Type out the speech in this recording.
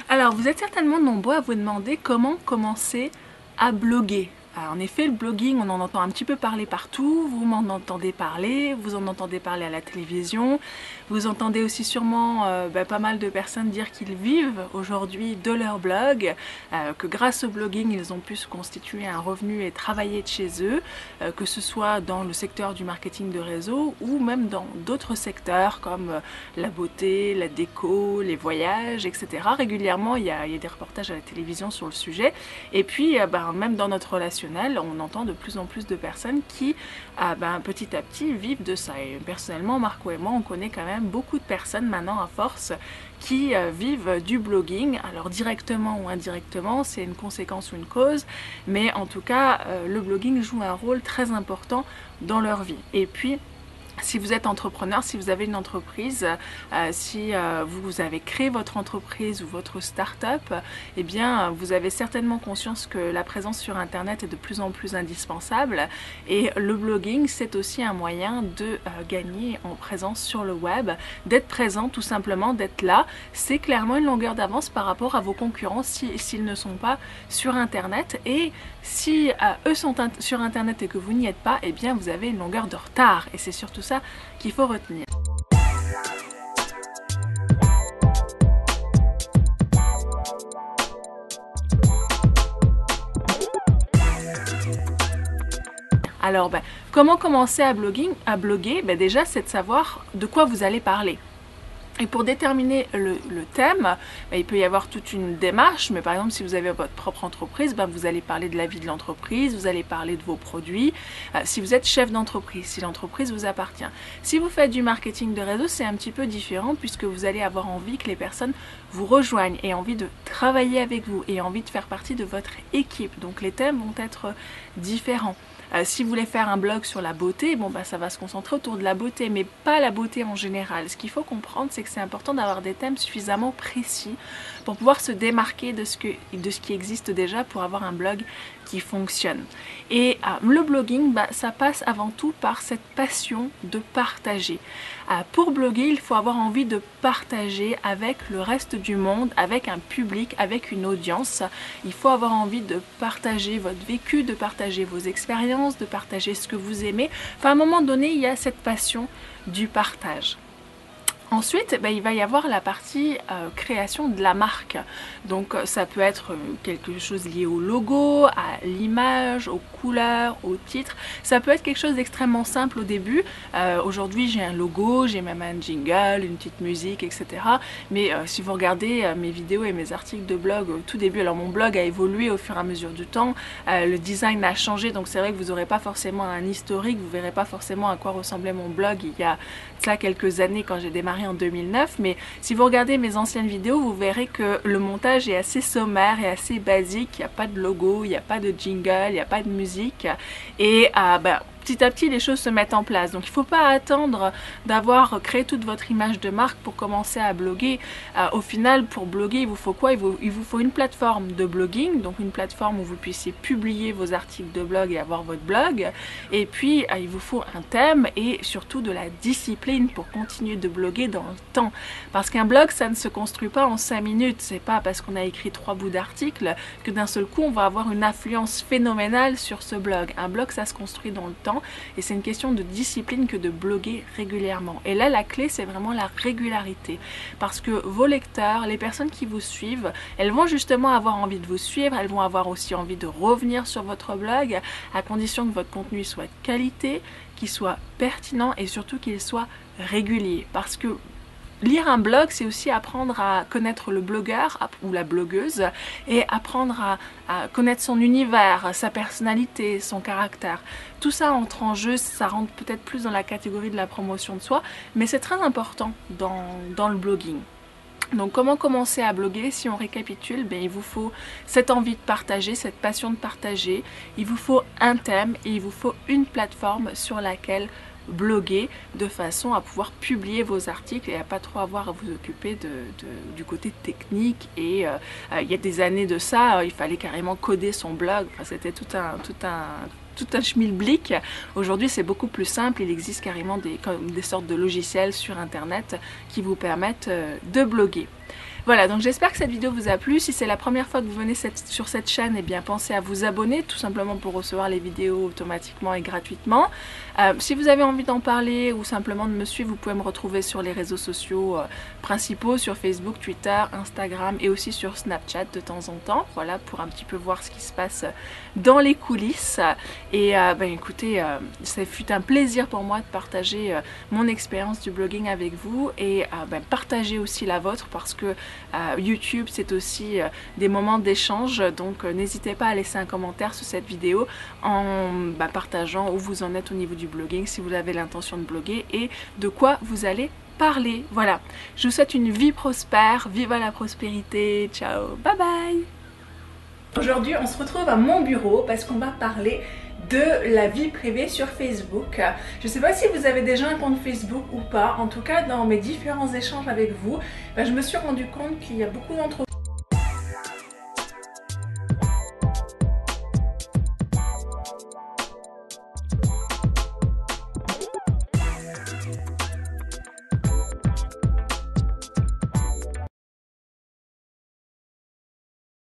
Alors, vous êtes certainement nombreux à vous demander comment commencer à bloguer. Alors, en effet, le blogging, on en entend un petit peu parler partout, vous m'en entendez parler, vous en entendez parler à la télévision, vous entendez aussi sûrement pas mal de personnes dire qu'ils vivent aujourd'hui de leur blog, que grâce au blogging, ils ont pu se constituer un revenu et travailler de chez eux, que ce soit dans le secteur du marketing de réseau ou même dans d'autres secteurs comme la beauté, la déco, les voyages, etc. Régulièrement, il y a des reportages à la télévision sur le sujet. Et puis, même dans notre relationnel, on entend de plus en plus de personnes qui, petit à petit, vivent de ça. Et personnellement, Marco et moi, on connaît quand même beaucoup de personnes maintenant à force qui vivent du blogging. Alors directement ou indirectement, c'est une conséquence ou une cause, mais en tout cas, le blogging joue un rôle très important dans leur vie. Et puis, si vous êtes entrepreneur, si vous avez une entreprise, si vous avez créé votre entreprise ou votre start-up, eh bien, vous avez certainement conscience que la présence sur Internet est de plus en plus indispensable. Et le blogging, c'est aussi un moyen de gagner en présence sur le web, d'être présent tout simplement, d'être là. C'est clairement une longueur d'avance par rapport à vos concurrents s'ils ne sont pas sur Internet. Et si eux sont sur Internet et que vous n'y êtes pas, eh bien, vous avez une longueur de retard. Et c'est surtout ça qu'il faut retenir. Alors, comment commencer à bloguer? Déjà, c'est de savoir de quoi vous allez parler. Et pour déterminer le thème, il peut y avoir toute une démarche, mais par exemple si vous avez votre propre entreprise, vous allez parler de la vie de l'entreprise, vous allez parler de vos produits, si vous êtes chef d'entreprise, si l'entreprise vous appartient. Si vous faites du marketing de réseau, c'est un petit peu différent puisque vous allez avoir envie que les personnes vous rejoignent et envie de travailler avec vous et envie de faire partie de votre équipe. Donc les thèmes vont être différents. Si vous voulez faire un blog sur la beauté, ça va se concentrer autour de la beauté, mais pas la beauté en général. Ce qu'il faut comprendre, c'est que c'est important d'avoir des thèmes suffisamment précis pour pouvoir se démarquer de ce qui existe déjà pour avoir un blog qui fonctionne. Et le blogging, ça passe avant tout par cette passion de partager. Pour bloguer, il faut avoir envie de partager avec le reste du monde, avec un public, avec une audience. Il faut avoir envie de partager votre vécu, de partager vos expériences, de partager ce que vous aimez. Enfin, à un moment donné, il y a cette passion du partage. Ensuite, il va y avoir la partie création de la marque. Donc ça peut être quelque chose lié au logo, à l'image, aux couleurs, au titre. Ça peut être quelque chose d'extrêmement simple au début. Aujourd'hui j'ai un logo, j'ai même un jingle, une petite musique, etc. Mais si vous regardez mes vidéos et mes articles de blog au tout début, alors mon blog a évolué au fur et à mesure du temps, le design a changé, donc c'est vrai que vous n'aurez pas forcément un historique, vous verrez pas forcément à quoi ressemblait mon blog il y a ça quelques années quand j'ai démarré en 2009, mais si vous regardez mes anciennes vidéos, vous verrez que le montage est assez sommaire et assez basique. Il n'y a pas de logo, il n'y a pas de jingle, il n'y a pas de musique. Et petit à petit, les choses se mettent en place. Donc, il ne faut pas attendre d'avoir créé toute votre image de marque pour commencer à bloguer. Au final, pour bloguer, il vous faut quoi? Il vous faut une plateforme de blogging, donc une plateforme où vous puissiez publier vos articles de blog et avoir votre blog. Et puis, il vous faut un thème et surtout de la discipline pour continuer de bloguer dans le temps. Parce qu'un blog, ça ne se construit pas en 5 minutes. C'est pas parce qu'on a écrit 3 bouts d'articles que d'un seul coup, on va avoir une influence phénoménale sur ce blog. Un blog, ça se construit dans le temps. Et c'est une question de discipline que de bloguer régulièrement. Et là, la clé, c'est vraiment la régularité. Parce que vos lecteurs, les personnes qui vous suivent, elles vont justement avoir envie de vous suivre, elles vont avoir aussi envie de revenir sur votre blog, à condition que votre contenu soit de qualité, qu'il soit pertinent et surtout qu'il soit régulier. Parce que lire un blog, c'est aussi apprendre à connaître le blogueur ou la blogueuse et apprendre à connaître son univers, sa personnalité, son caractère. Tout ça entre en jeu, ça rentre peut-être plus dans la catégorie de la promotion de soi, mais c'est très important dans le blogging. Donc comment commencer à bloguer? Si on récapitule, il vous faut cette envie de partager, cette passion de partager, il vous faut un thème et il vous faut une plateforme sur laquelle bloguer de façon à pouvoir publier vos articles et à pas trop avoir à vous occuper du côté technique. Et il y a des années de ça, il fallait carrément coder son blog, enfin, c'était tout un schmilblick. Aujourd'hui, c'est beaucoup plus simple. Il existe carrément des sortes de logiciels sur Internet qui vous permettent de bloguer. Voilà, donc j'espère que cette vidéo vous a plu. Si c'est la première fois que vous venez sur cette chaîne, eh bien pensez à vous abonner tout simplement pour recevoir les vidéos automatiquement et gratuitement. Si vous avez envie d'en parler ou simplement de me suivre, vous pouvez me retrouver sur les réseaux sociaux principaux, sur Facebook, Twitter, Instagram et aussi sur Snapchat de temps en temps. Voilà, pour un petit peu voir ce qui se passe dans les coulisses. Et écoutez, ça fut un plaisir pour moi de partager mon expérience du blogging avec vous et partager aussi la vôtre parce que YouTube c'est aussi des moments d'échange, donc n'hésitez pas à laisser un commentaire sous cette vidéo en partageant où vous en êtes au niveau du blogging, si vous avez l'intention de bloguer et de quoi vous allez parler. Voilà, je vous souhaite une vie prospère, vive la prospérité, ciao, bye bye. Aujourd'hui on se retrouve à mon bureau parce qu'on va parler de la vie privée sur Facebook. Je ne sais pas si vous avez déjà un compte Facebook ou pas. En tout cas, dans mes différents échanges avec vous, je me suis rendu compte qu'il y a beaucoup d'entre